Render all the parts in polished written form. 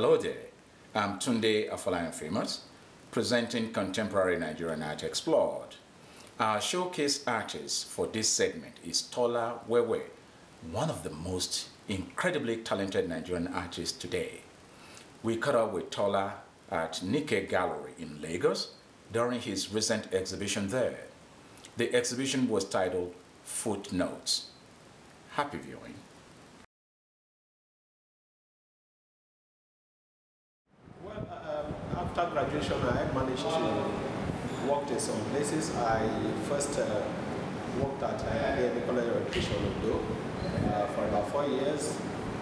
Hello there, I'm Tunde Afolayan Famous, presenting Contemporary Nigerian Art Explored. Our showcase artist for this segment is Tola Wewe, one of the most incredibly talented Nigerian artists today. We caught up with Tola at Nikkei Gallery in Lagos during his recent exhibition there. The exhibition was titled Footnotes. Happy viewing. After graduation, I managed to work in some places. I first worked at the College of Education for about 4 years.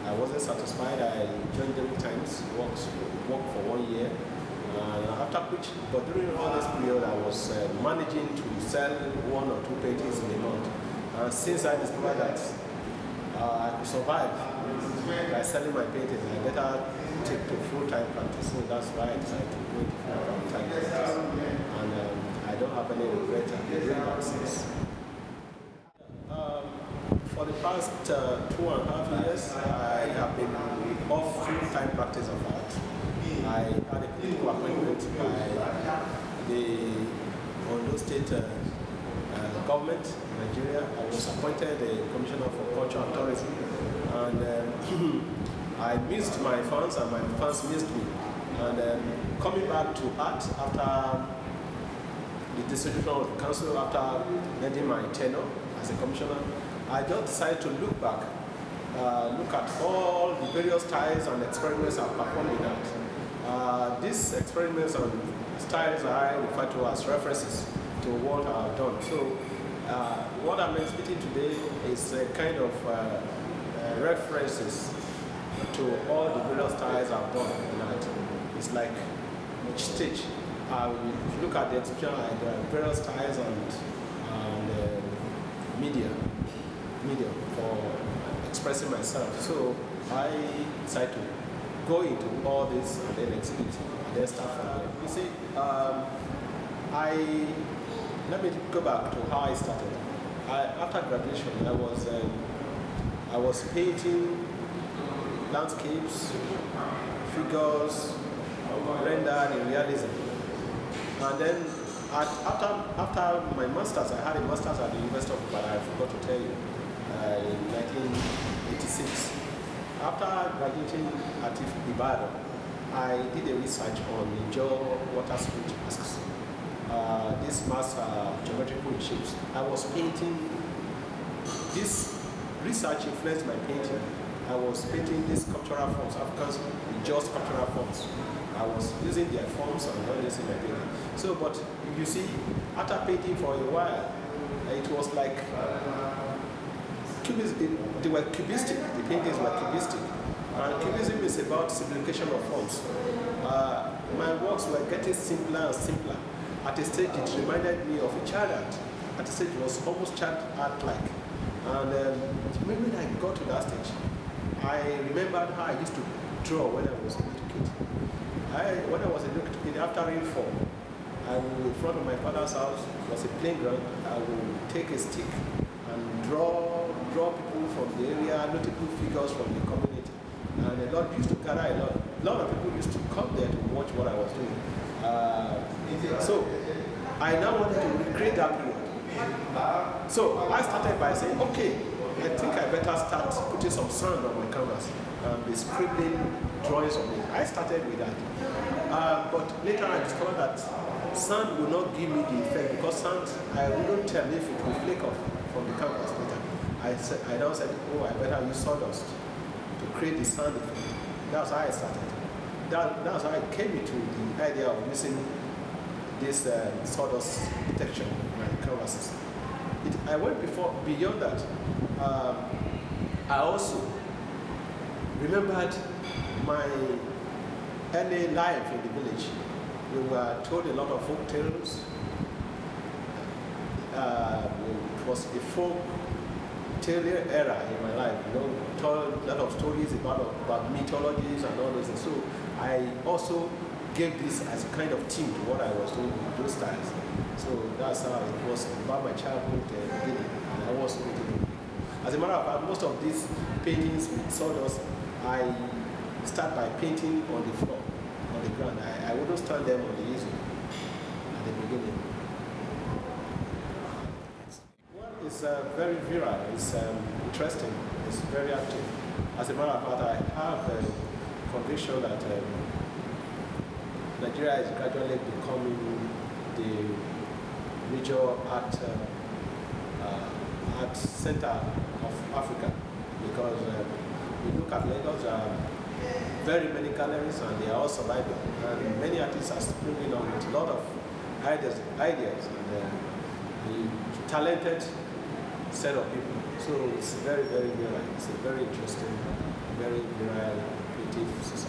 I wasn't satisfied. I joined them times, worked for 1 year. After which, but during all this period, I was managing to sell 1 or 2 paintings in a month. And since I discovered that I could survive by selling my paintings, I better take to full-time practice. So that's why I decided to go into full-time practice. And I don't have any regret of doing that since. For the past 2.5 years, I have been off full-time practice of art. I had a political appointment by the Ondo State government in Nigeria. I was appointed the Commissioner for Culture and Tourism. And I missed my fans and my fans missed me. And coming back to art after the dissolution of the council, after ending my tenure as a commissioner, I just decided to look back, look at all the various styles and experiments I've performed in art. These experiments and styles I refer to as references to what I've done. So what I'm exhibiting today is a kind of references to all the various styles I've done in art. It's like each stage. If you look at the exhibition, there are various styles and media for expressing myself. So I decided to go into all this and then exhibit and then start from there. You see, let me go back to how I started. After graduation, I was painting landscapes, figures, rendered in realism. And then after my master's, I had a master's at the University of Ibadan, I forgot to tell you, in 1986. After graduating at Ibadan, I did a research on the water spirit masks. This mask geometrical shapes. I was painting, this research influenced my painting. I was painting these sculptural forms, Africans with just sculptural forms. I was using their forms and all this in my painting. So, but you see, after painting for a while, it was like they were cubistic. The paintings were cubistic. And cubism is about simplification of forms. My works were getting simpler and simpler. At a stage, it reminded me of a child art. At a stage, it was almost child art-like. And when I got to that stage, I remembered how I used to draw when I was a little kid. When I was a little kid, after rainfall, I would, in front of my father's house, it was a playground, I would take a stick and draw people from the area, notable figures from the community. And a lot used to gather a lot of people used to come there to watch what I was doing. So I now wanted to recreate that period. So I started by saying, okay, I think I better start putting some sand on my canvas and be scribbling drawings on it. I started with that. But later I discovered that sand will not give me the effect because sand, I wouldn't tell if it will flake off from the canvas later. I now said, oh, I better use sawdust to create the sand effect. That's how I started. That's how I came into the idea of using this sawdust texture in my canvases. I went beyond that. I also remembered my early life in the village. We were told a lot of folk tales. It was a folk tale era in my life. Told a lot of stories about mythologies and all those things. So I also gave this as a kind of theme to what I was doing with those styles. So that's how it was about my childhood beginning. And I was painting. As a matter of fact, most of these paintings with sawdust, I start by painting on the floor, on the ground. I wouldn't stand them on the easel at the beginning. Well, it's very virile, it's interesting, it's very active. As a matter of fact, I have a conviction that Nigeria is gradually becoming the major art center of Africa, because we look at Lagos, there are very many galleries and they are all surviving, and many artists are springing on with a lot of ideas and the talented set of people. So it's very, very virile. It's a very interesting, very virile, creative society.